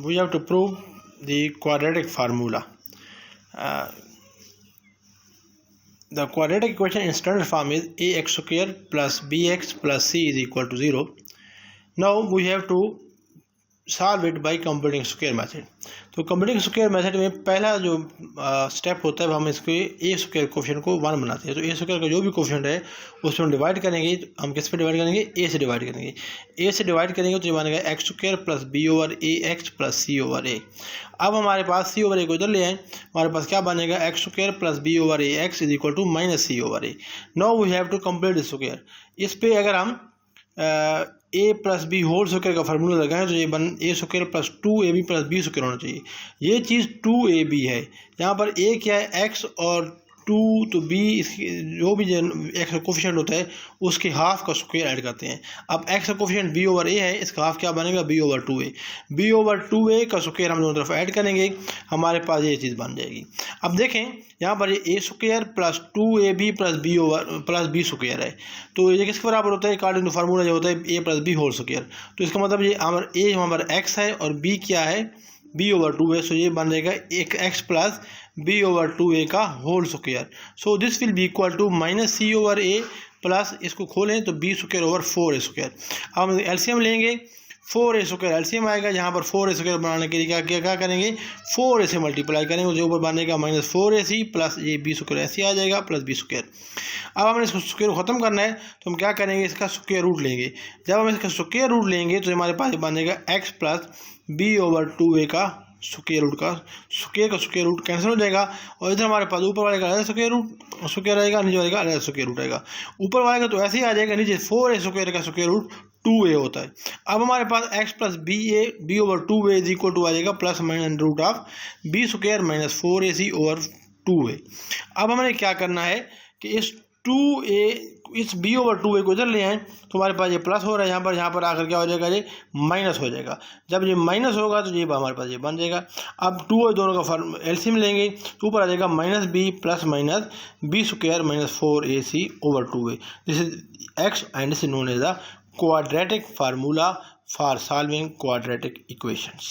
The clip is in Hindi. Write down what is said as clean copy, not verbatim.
we have to prove the quadratic formula. The quadratic equation in standard form is ax square plus bx plus c is equal to 0. Now we have to solve it by computing square method. तो कंप्यूटिंग स्क्वायर मेथड में पहला जो स्टेप होता है हम इसके ए स्क्वायर कोफिशिएंट को 1 बनाते हैं. तो ए स्क्वायर का जो भी कोफिशिएंट है उसमें हम डिवाइड करेंगे. हम किस पे डिवाइड करेंगे? ए से डिवाइड करेंगे. ए से डिवाइड करेंगे तो ये बनेगा x square plus b over a x plus c over a. अब हमारे पास सी ओवर ए को इधर ले आए, हमारे पास क्या बनेगा? X square plus b over a x is equal to minus C over a. Now we have to complete square. इस पे अगर हम a plus b whole square का फार्मूला लगाएं तो ये बन a square plus 2ab plus b square होना चाहिए. ये चीज़ 2ab है. यहाँ पर ए क्या है? एक्स और 2 तो बी जो भी एक्स का कोफिशिएंट होता है उसके हाफ का स्क्वायर ऐड करते हैं. अब एक्स का कोफिशिएंट बी ओवर ए है, इसका हाफ क्या बनेगा? B over 2a. B over 2a का स्क्वायर हम दोनों तरफ ऐड करेंगे, हमारे पास ये चीज़ बन जाएगी. अब देखें यहाँ पर ये a square plus 2ab plus b over plus b square है. तो ये किसके बराबर होता है? अकॉर्डिंग टू फार्मूला जो होता है ए प्लस बी होल स्क्वायर. तो इसका मतलब ये हमारा ए हमारा एक्स है और बी क्या है? बी ओवर 2 है. सो ये बन जाएगा एक x plus b over 2a का whole square. So this will be equal to minus C over A plus इसको खोलें तो B square over 4a square. अब हम एलसीएम लेंगे, 4a स्क्वायर एलसीएम आएगा. यहाँ पर 4a स्क्वायर बनाने के लिए क्या करेंगे? 4a से मल्टीप्लाई करेंगे, जो ऊपर बनेगा माइनस 4ac प्लस ये बी स्क्वायर ऐसे आ जाएगा प्लस बी स्क्वायर. अब हमें इसको स्क्वायर ख़त्म करना है तो हम क्या करेंगे? इसका स्क्वायर रूट लेंगे. जब हम इसका स्क्वायर रूट लेंगे तो हमारे पास बनेगा x plus b over 2a का स्क्वायर रूट का स्क्वायर रूट कैंसिल हो जाएगा. और इधर हमारे पास ऊपर वाले का अलग स्क्वायर रूट स्क्वायर रहेगा, नीचे वाले का अलग स्क्वायर रूट रहेगा. ऊपर वाले का तो ऐसे ही आ जाएगा, नीचे 4a स्क्वायर का स्क्वायर रूट 2a होता है. अब हमारे पास x plus b over 2a is equal to आ जाएगा plus minus root of b square minus 4ac over 2a. अब हमें क्या करना है कि इस b ओवर 2a को इधर ले आए तो हमारे पास ये प्लस हो रहा है. यहाँ पर आकर क्या हो जाएगा? ये माइनस हो जाएगा. जब ये माइनस होगा तो ये हमारे पास ये बन जाएगा. अब 2 और दोनों का एलसीएम लेंगे तो ऊपर आ जाएगा minus B plus minus B square minus 4ac over 2a. This is X and this is known as the quadratic formula for solving quadratic equations.